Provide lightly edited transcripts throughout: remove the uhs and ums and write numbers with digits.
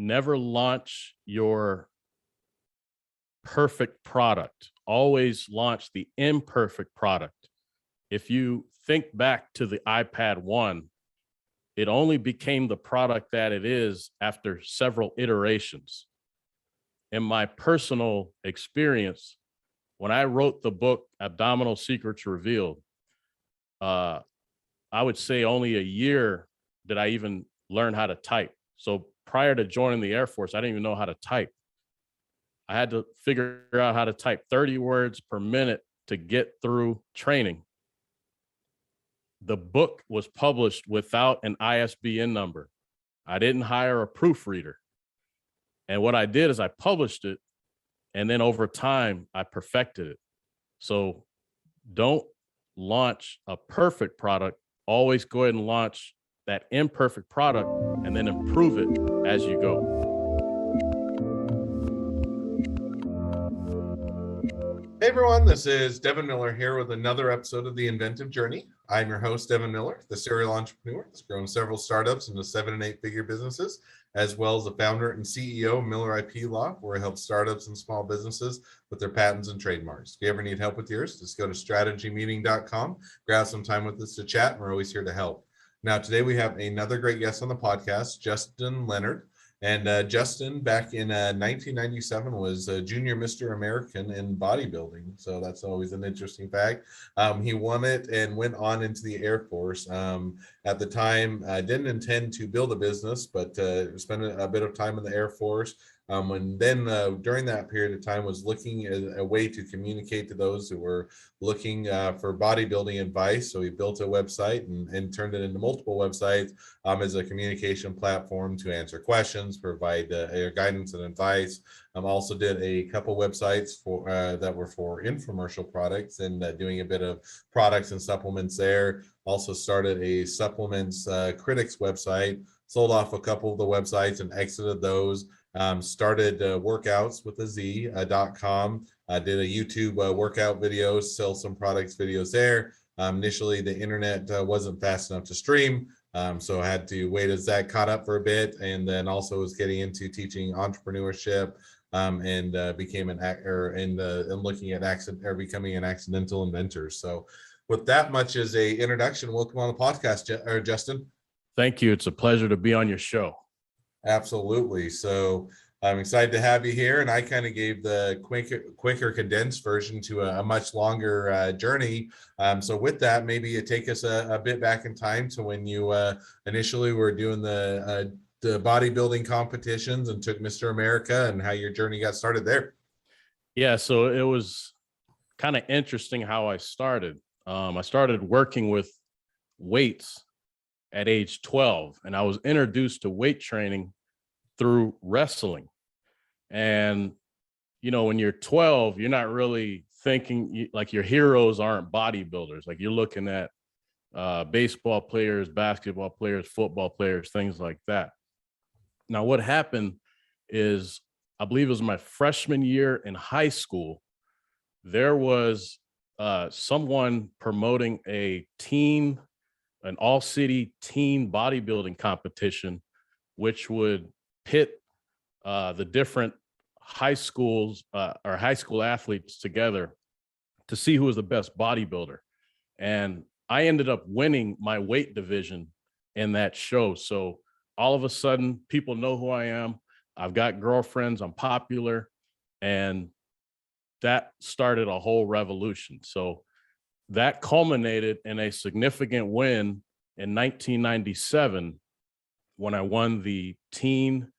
never launch your perfect product. Always launch the imperfect product. If you think back to the iPad 1, it only became the product that it is after several iterations. In my personal experience, when I wrote the book, Abdominal Secrets Revealed, I would say only a year did I even learn how to type. So prior to joining the Air Force, I didn't even know how to type. I had to figure out how to type 30 words per minute to get through training. The book was published without an ISBN number. I didn't hire a proofreader. And what I did is I published it, and then over time, I perfected it. So don't launch a perfect product. Always go ahead and launch that imperfect product and then improve it as you go. Hey everyone, this is Devin Miller here with another episode of The Inventive Journey. I'm your host, Devin Miller, the serial entrepreneur that's grown several startups into 7- and 8-figure businesses, as well as the founder and CEO of Miller IP Law, where I help startups and small businesses with their patents and trademarks. If you ever need help with yours, just go to strategymeeting.com, grab some time with us to chat, and we're always here to help. Now, today we have another great guest on the podcast, Justin Leonard. And Justin, back in 1997, was Junior Mr. American in bodybuilding. So that's always an interesting fact. He won it and went on into the Air Force. At the time, didn't intend to build a business, but spent a bit of time in the Air Force. And then during that period of time was looking at a way to communicate to those who were looking for bodybuilding advice. So he built a website and turned it into multiple websites as a communication platform to answer questions, provide guidance and advice. Also did a couple websites for that were for infomercial products and doing a bit of products and supplements there. Also started a supplements critics website, sold off a couple of the websites and exited those. Started workouts with a Z.com. Did a YouTube workout videos, sell some products videos there. Initially, the internet wasn't fast enough to stream, so I had to wait as that caught up for a bit, and then also was getting into teaching entrepreneurship and became an actor and looking at becoming an accidental inventor. So, with that much as a introduction, welcome on the podcast, Justin. Thank you. It's a pleasure to be on your show. Absolutely. So I'm excited to have you here. And I kind of gave the quicker condensed version to a much longer journey. So with that, maybe you take us a bit back in time to when you initially were doing the bodybuilding competitions and took Mr. America, and how your journey got started there. Yeah, so it was kind of interesting how I started. I started working with weights at age 12, and I was introduced to weight training through wrestling. And, you know, when you're 12, you're not really thinking like your heroes aren't bodybuilders. Like you're looking at baseball players, basketball players, football players, things like that. Now, what happened is, I believe it was my freshman year in high school, there was someone promoting an all-city teen bodybuilding competition, which would pit the different high schools or high school athletes together to see who was the best bodybuilder. And I ended up winning my weight division in that show. So all of a sudden, people know who I am. I've got girlfriends, I'm popular, and that started a whole revolution. So that culminated in a significant win in 1997 when I won the teen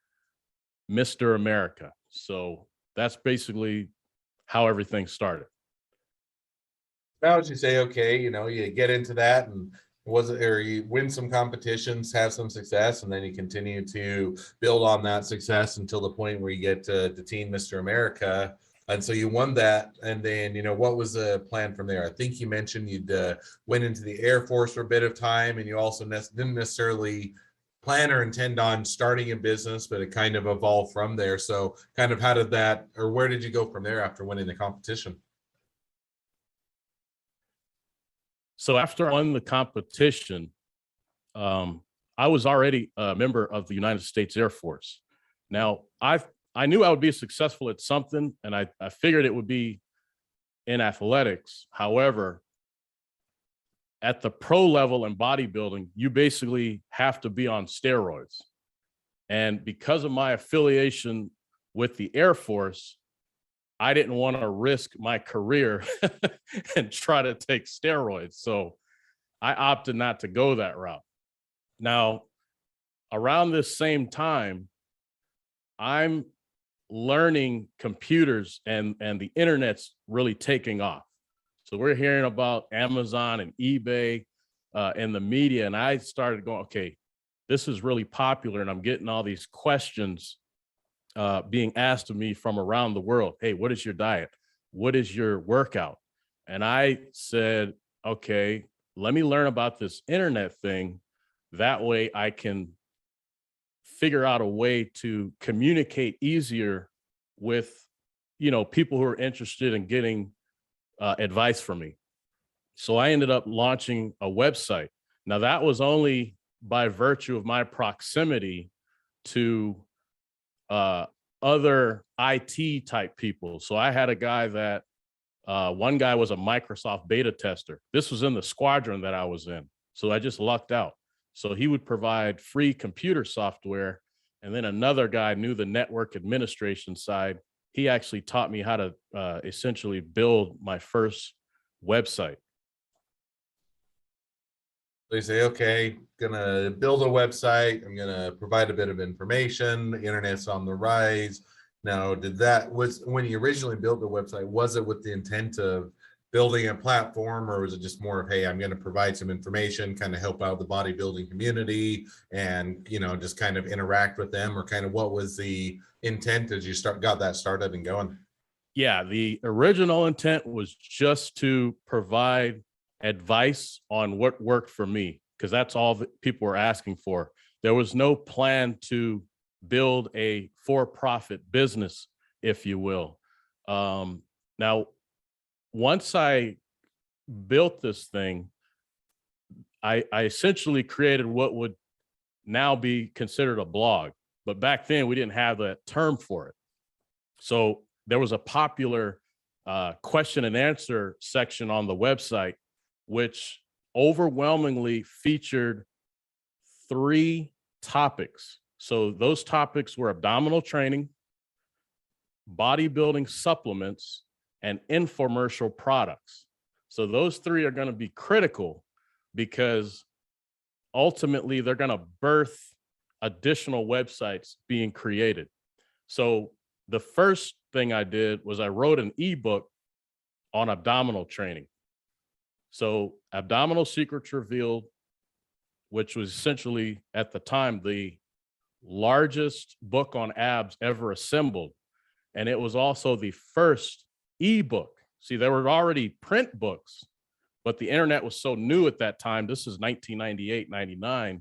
Mr. America. So that's basically how everything started. Now, as you say, okay, you know, you get into that and you win some competitions, have some success, and then you continue to build on that success until the point where you get to Teen Mr. America. And so you won that. And then, you know, what was the plan from there? I think you mentioned you'd went into the Air Force for a bit of time, and you also didn't necessarily plan or intend on starting a business, but it kind of evolved from there. So kind of how did that, or where did you go from there after winning the competition? So after I won the competition, I was already a member of the United States Air Force. Now, I knew I would be successful at something, and I figured it would be in athletics. However, at the pro level in bodybuilding, you basically have to be on steroids. And because of my affiliation with the Air Force, I didn't want to risk my career and try to take steroids. So I opted not to go that route. Now, around this same time, I'm learning computers and the internet's really taking off. So we're hearing about Amazon and eBay in the media. And I started going, okay, this is really popular. And I'm getting all these questions being asked of me from around the world. Hey, what is your diet? What is your workout? And I said, okay, let me learn about this internet thing. That way I can figure out a way to communicate easier with, people who are interested in getting advice from me. So I ended up launching a website. Now that was only by virtue of my proximity to other IT type people. So I had a guy that one guy was a Microsoft beta tester. This was in the squadron that I was in. So I just lucked out. So he would provide free computer software. And then another guy knew the network administration side. He actually taught me how to essentially build my first website. They say, okay, gonna build a website. I'm gonna provide a bit of information. The internet's on the rise. Now, was when you originally built the website, was it with the intent of building a platform, or was it just more of, hey, I'm going to provide some information, kind of help out the bodybuilding community and, just kind of interact with them, or kind of what was the intent as you got that started and going? Yeah, the original intent was just to provide advice on what worked for me, because that's all that people were asking for. There was no plan to build a for-profit business, if you will. Now, once I built this thing, I essentially created what would now be considered a blog. But back then, we didn't have that term for it. So there was a popular question and answer section on the website, which overwhelmingly featured 3 topics. So those topics were abdominal training, bodybuilding supplements, and infomercial products. So those 3 are going to be critical, because ultimately they're going to birth additional websites being created. So the first thing I did was I wrote an ebook on abdominal training. So Abdominal Secrets Revealed, which was essentially at the time the largest book on abs ever assembled. And it was also the first ebook. See, there were already print books, but the internet was so new at that time. This is 1998, 99,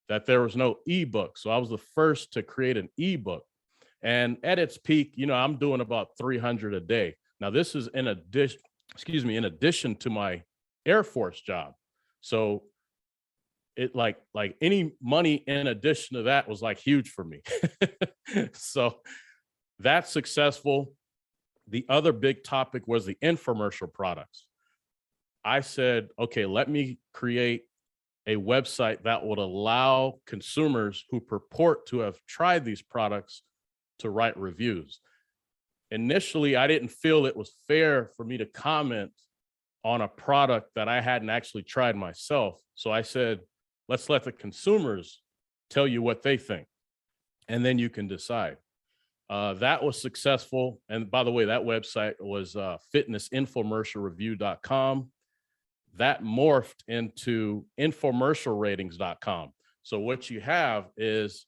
that there was no ebook. So I was the first to create an ebook. And at its peak, I'm doing about 300 a day. Now, this is in addition to my Air Force job. So it like any money in addition to that was like huge for me. So that's successful. The other big topic was the infomercial products. I said, okay, let me create a website that would allow consumers who purport to have tried these products to write reviews. Initially, I didn't feel it was fair for me to comment on a product that I hadn't actually tried myself. So I said, let's let the consumers tell you what they think, and then you can decide. That was successful. And by the way, that website was fitnessinfomercialreview.com. That morphed into infomercialratings.com. So what you have is,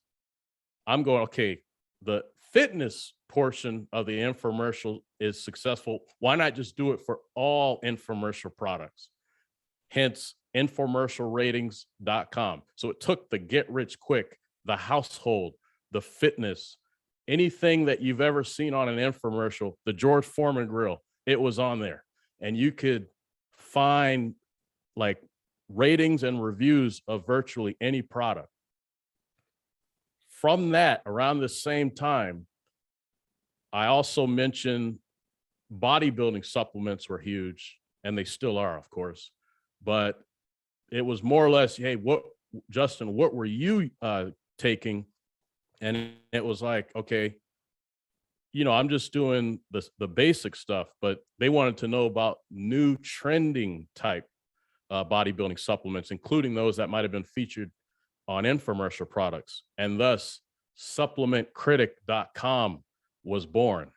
I'm going, okay, the fitness portion of the infomercial is successful. Why not just do it for all infomercial products? Hence, infomercialratings.com. So it took the get rich quick, the household, the fitness, anything that you've ever seen on an infomercial, the George Foreman grill, it was on there. And you could find ratings and reviews of virtually any product. from that, around the same time, I also mentioned bodybuilding supplements were huge, and they still are, of course. But it was more or less, hey, Justin, what were you taking? And it was like, okay, I'm just doing the basic stuff, but they wanted to know about new trending type bodybuilding supplements, including those that might have been featured on infomercial products. And thus, supplementcritic.com was born.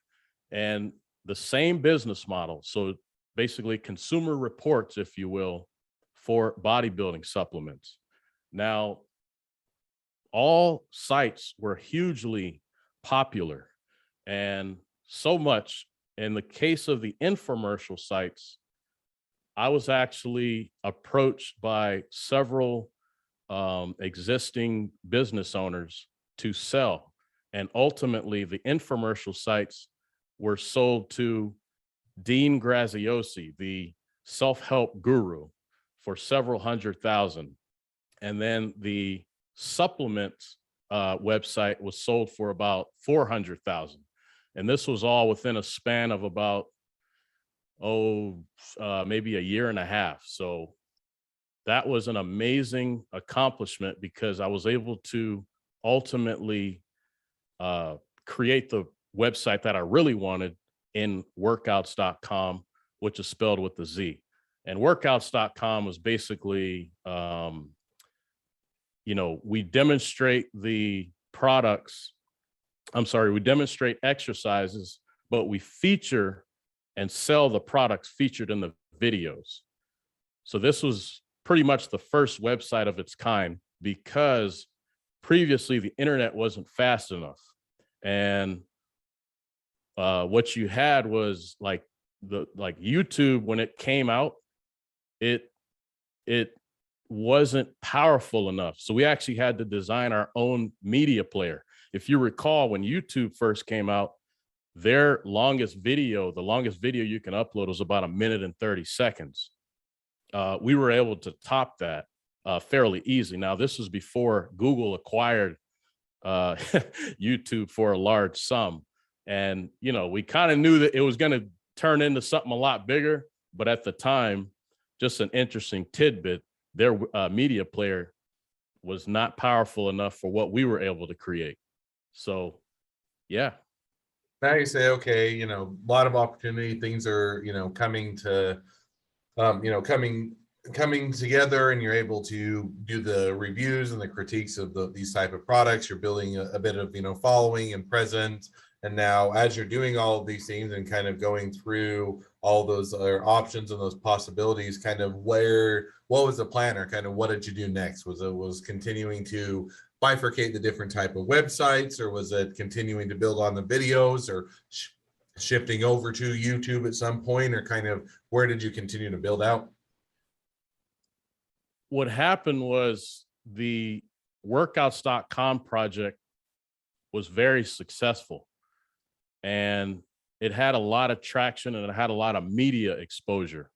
And the same business model. So basically consumer reports, if you will, for bodybuilding supplements. Now, all sites were hugely popular, and so much in the case of the infomercial sites, I was actually approached by several existing business owners to sell. And ultimately, the infomercial sites were sold to Dean Graziosi, the self-help guru, for several $100,000. And then the supplements website was sold for about $400,000. And this was all within a span of about, maybe a year and a half. So that was an amazing accomplishment because I was able to ultimately create the website that I really wanted in workouts.com, which is spelled with the Z. And workouts.com was basically, we demonstrate the products. We demonstrate exercises, but we feature and sell the products featured in the videos. So this was pretty much the first website of its kind because previously the internet wasn't fast enough. And what you had was like YouTube, when it came out, it wasn't powerful enough. So we actually had to design our own media player. If you recall, when YouTube first came out, the longest video you can upload was about 1 minute and 30 seconds. We were able to top that fairly easy. Now, this was before Google acquired YouTube for a large sum. And, we kind of knew that it was going to turn into something a lot bigger. But at the time, just an interesting tidbit, their media player was not powerful enough for what we were able to create. So, yeah. Now you say, okay, a lot of opportunity, things are, coming to, coming together, and you're able to do the reviews and the critiques of these type of products. You're building a bit of, following and presence. And now as you're doing all of these things and kind of going through all those other options and those possibilities, kind of what was the plan, or kind of what did you do next? Was continuing to bifurcate the different type of websites, or was it continuing to build on the videos, or shifting over to YouTube at some point, or kind of where did you continue to build out? What happened was the workouts.com project was very successful, and it had a lot of traction and it had a lot of media exposure.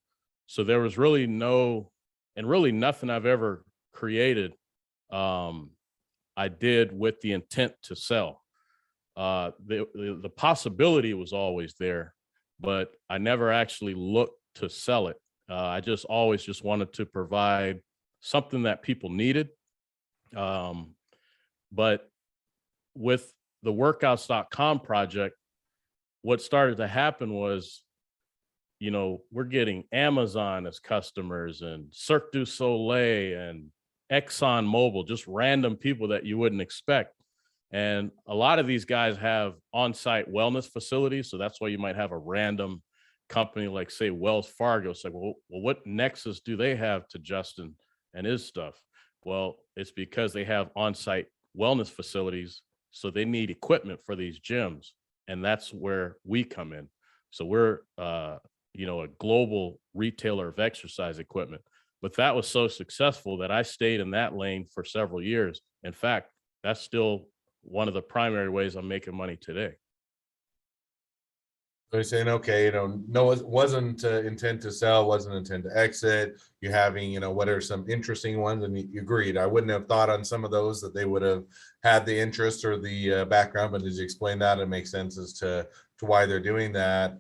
So there was really nothing I've ever created I did with the intent to sell. The possibility was always there, but I never actually looked to sell it. I just always wanted to provide something that people needed. But with the workouts.com project, what started to happen was, we're getting Amazon as customers, and Cirque du Soleil and Exxon Mobil, just random people that you wouldn't expect. And a lot of these guys have on-site wellness facilities. So that's why you might have a random company like, say, Wells Fargo. It's like, well, what nexus do they have to Justin and his stuff? Well, it's because they have on-site wellness facilities. So they need equipment for these gyms. And that's where we come in. So we're, a global retailer of exercise equipment. But that was so successful that I stayed in that lane for several years. In fact, that's still one of the primary ways I'm making money today. So you're saying, okay, no, it wasn't intent to sell, wasn't intent to exit. You're having, what are some interesting ones? And you agreed. I wouldn't have thought on some of those that they would have had the interest or the background, but as you explain that, it makes sense as to why they're doing that.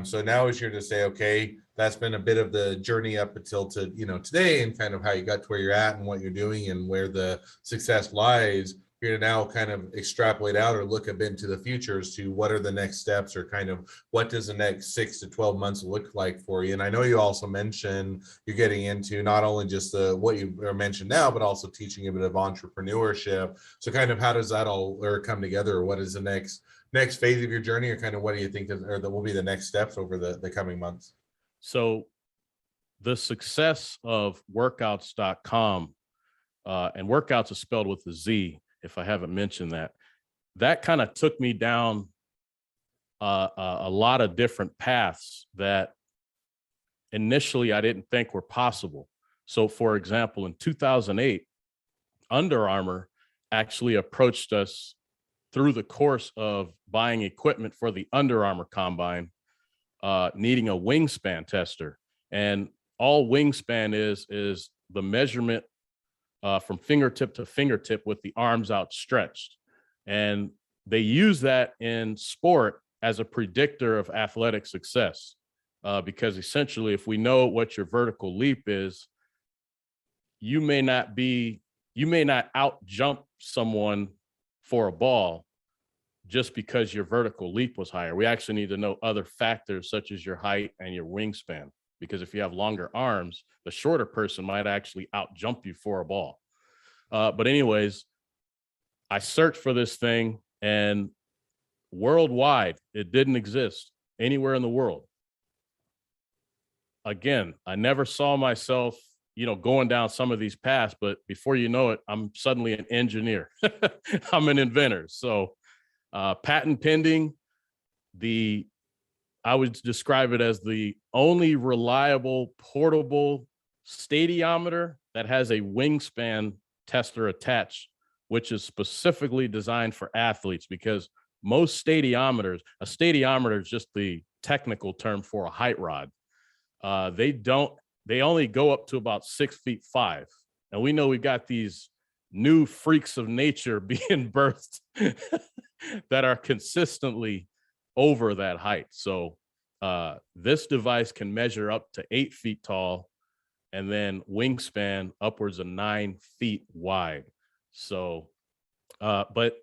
So now is here to say, okay, that's been a bit of the journey up until today, and kind of how you got to where you're at and what you're doing and where the success lies. You're to now kind of extrapolate out or look a bit into the future as to what are the next steps, or kind of what does the next 6 to 12 months look like for you. And I know you also mentioned you're getting into not only just what you mentioned now, but also teaching a bit of entrepreneurship. So kind of how does that all come together? Or what is the next phase of your journey, or kind of what do you think that will be the next steps over the coming months? So the success of workouts.com, and workouts is spelled with a Z, if I haven't mentioned that kind of took me down a lot of different paths that initially I didn't think were possible. So for example, in 2008, Under Armour actually approached us through the course of buying equipment for the Under Armour combine, needing a wingspan tester. And all wingspan is the measurement from fingertip to fingertip with the arms outstretched. And they use that in sport as a predictor of athletic success, because essentially, if we know what your vertical leap is, you may not out jump someone for a ball just because your vertical leap was higher. We actually need to know other factors such as your height and your wingspan, because if you have longer arms, the shorter person might actually out jump you for a ball. But anyways, I searched for this thing, and worldwide, it didn't exist anywhere in the world. Again, I never saw myself, going down some of these paths, but before you know it, I'm suddenly an engineer. I'm an inventor. So patent pending, I would describe it as the only reliable portable stadiometer that has a wingspan tester attached, which is specifically designed for athletes, because most a stadiometer is just the technical term for a height rod. They only go up to about 6'5". And we know we've got these new freaks of nature being birthed that are consistently over that height. So this device can measure up to 8 feet tall, and then wingspan upwards of 9 feet wide. So, but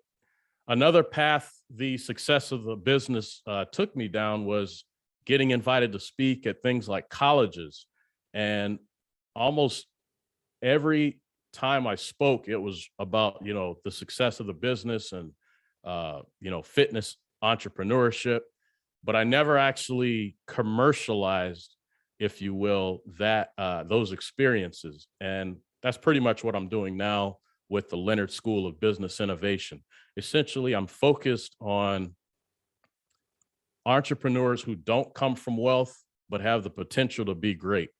another path the success of the business took me down was getting invited to speak at things like colleges. And almost every time I spoke, it was about, the success of the business and, fitness entrepreneurship. But I never actually commercialized, if you will, those experiences. And that's pretty much what I'm doing now with the Leonard School of Business Innovation. Essentially, I'm focused on entrepreneurs who don't come from wealth, but have the potential to be great.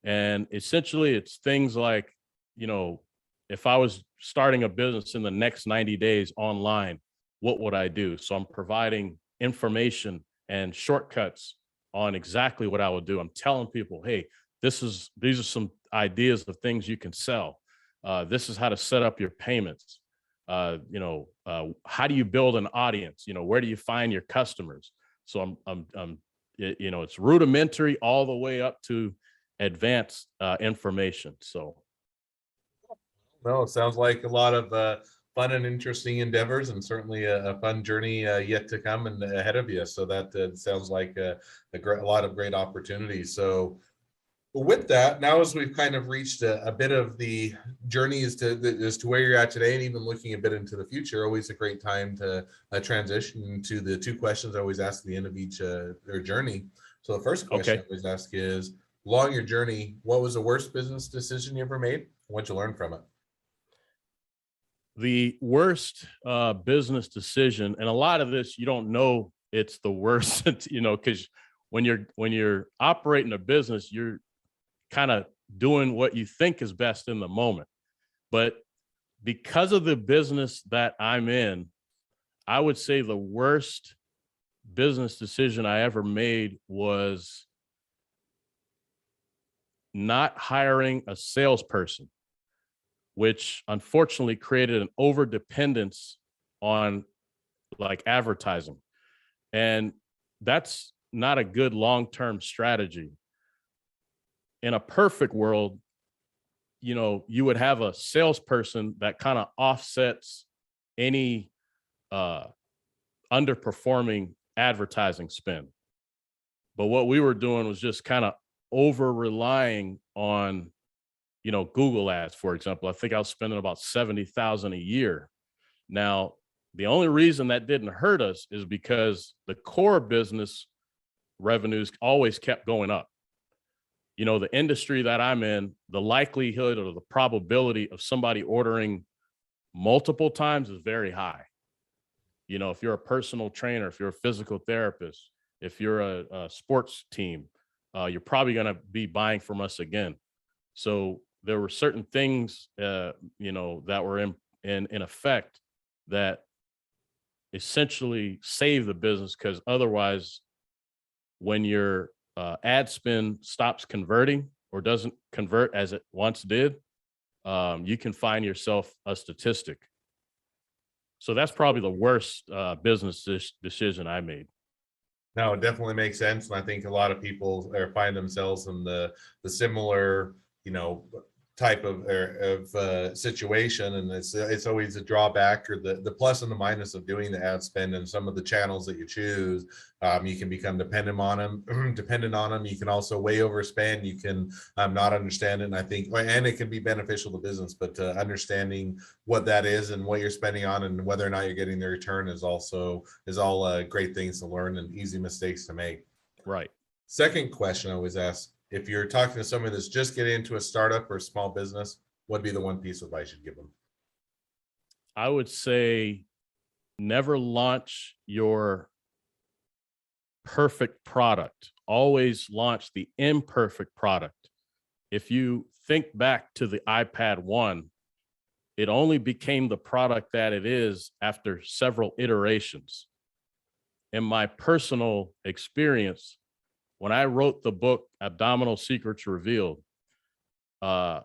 And essentially, it's things like, if I was starting a business in the next 90 days online, what would I do? So I'm providing information and shortcuts on exactly what I would do. I'm telling people, hey, these are some ideas of things you can sell. This is how to set up your payments. How do you build an audience? Where do you find your customers? So it's rudimentary all the way up to advanced information. So. Well, it sounds like a lot of fun and interesting endeavors, and certainly a fun journey yet to come and ahead of you. So that sounds like a lot of great opportunities. So with that, now as we've kind of reached a bit of the journey as to where you're at today, and even looking a bit into the future, always a great time to transition to the two questions I always ask at the end of each their journey. So the first question I always ask is, along your journey, what was the worst business decision you ever made? What'd you learn from it? The worst business decision, and a lot of this, you don't know it's the worst, because when you're operating a business, you're kind of doing what you think is best in the moment. But because of the business that I'm in, I would say the worst business decision I ever made was not hiring a salesperson, which unfortunately created an over dependence on like advertising. And that's not a good long-term strategy. In a perfect world, you would have a salesperson that kind of offsets any underperforming advertising spend. But what we were doing was just kind of over relying on, Google ads, for example. I think I was spending about 70,000 a year. Now, the only reason that didn't hurt us is because the core business revenues always kept going up. The industry that I'm in, the likelihood or the probability of somebody ordering multiple times is very high. If you're a personal trainer, if you're a physical therapist, if you're a sports team, you're probably going to be buying from us again. So there were certain things, that were in effect that essentially save the business, because otherwise, when your ad spend stops converting or doesn't convert as it once did, you can find yourself a statistic. So that's probably the worst business decision I made. No, it definitely makes sense. And I think a lot of people find themselves in the similar, type of situation. And it's always a drawback, or the plus and the minus of doing the ad spend and some of the channels that you choose. You can become dependent on them. You can also way overspend. You can not understand it. And I think, and it can be beneficial to business, but understanding what that is and what you're spending on and whether or not you're getting the return is all great things to learn and easy mistakes to make. Right. Second question I always ask, if you're talking to somebody that's just getting into a startup or a small business, what'd be the one piece of advice you'd give them? I would say never launch your perfect product. Always launch the imperfect product. If you think back to the iPad 1, it only became the product that it is after several iterations. In my personal experience, when I wrote the book, Abdominal Secrets Revealed, I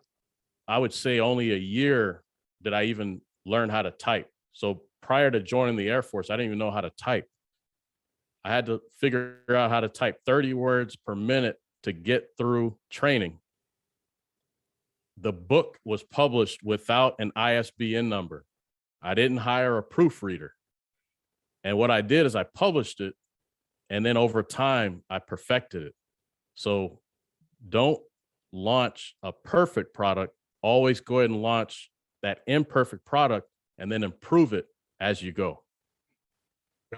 would say only a year did I even learn how to type. So prior to joining the Air Force, I didn't even know how to type. I had to figure out how to type 30 words per minute to get through training. The book was published without an ISBN number. I didn't hire a proofreader. And what I did is I published it, and then over time, I perfected it. So don't launch a perfect product. Always go ahead and launch that imperfect product and then improve it as you go.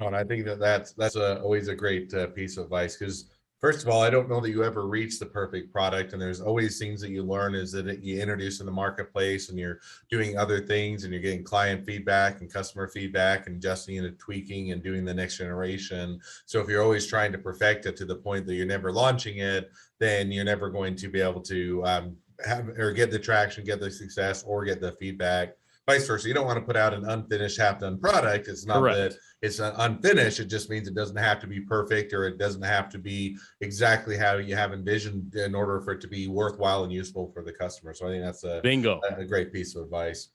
No, and I think that's always a great piece of advice, because first of all, I don't know that you ever reach the perfect product, and there's always things that you learn is that you introduce in the marketplace, and you're doing other things, and you're getting client feedback and customer feedback and adjusting and tweaking and doing the next generation. So if you're always trying to perfect it to the point that you're never launching it, then you're never going to be able to have or get the traction, get the success, or get the feedback. Vice versa. You don't want to put out an unfinished, half-done product. It's not Correct. that it's unfinished. It just means it doesn't have to be perfect, or it doesn't have to be exactly how you have envisioned in order for it to be worthwhile and useful for the customer. So I think that's Bingo. a great piece of advice.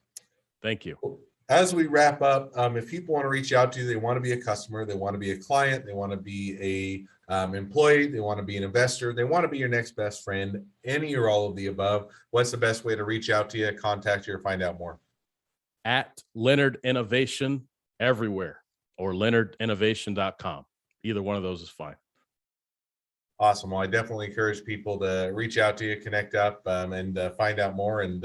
Thank you. As we wrap up, if people want to reach out to you, they want to be a customer, they want to be a client, they want to be a employee, they want to be an investor, they want to be your next best friend, any or all of the above, what's the best way to reach out to you, contact you, or find out more? At Leonard Innovation everywhere, or leonardinnovation.com. Either one of those is fine. Awesome. Well, I definitely encourage people to reach out to you, connect up, and find out more. And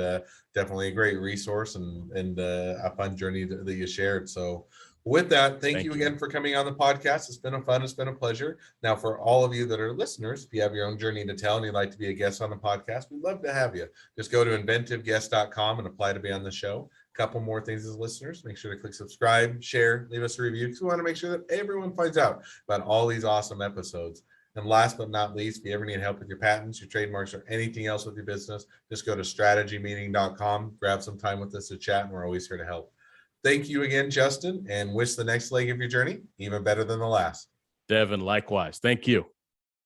definitely a great resource and a fun journey that you shared. So with that, thank you again for coming on the podcast. It's been it's been a pleasure. Now, for all of you that are listeners, if you have your own journey to tell and you'd like to be a guest on the podcast, we'd love to have you. Just go to inventiveguest.com and apply to be on the show. Couple more things as listeners, make sure to click subscribe, share, leave us a review, because we want to make sure that everyone finds out about all these awesome episodes. And last but not least, if you ever need help with your patents, your trademarks, or anything else with your business, just go to strategymeeting.com, grab some time with us to chat, and we're always here to help. Thank you again, Justin, and wish the next leg of your journey even better than the last. Devin, likewise. Thank you.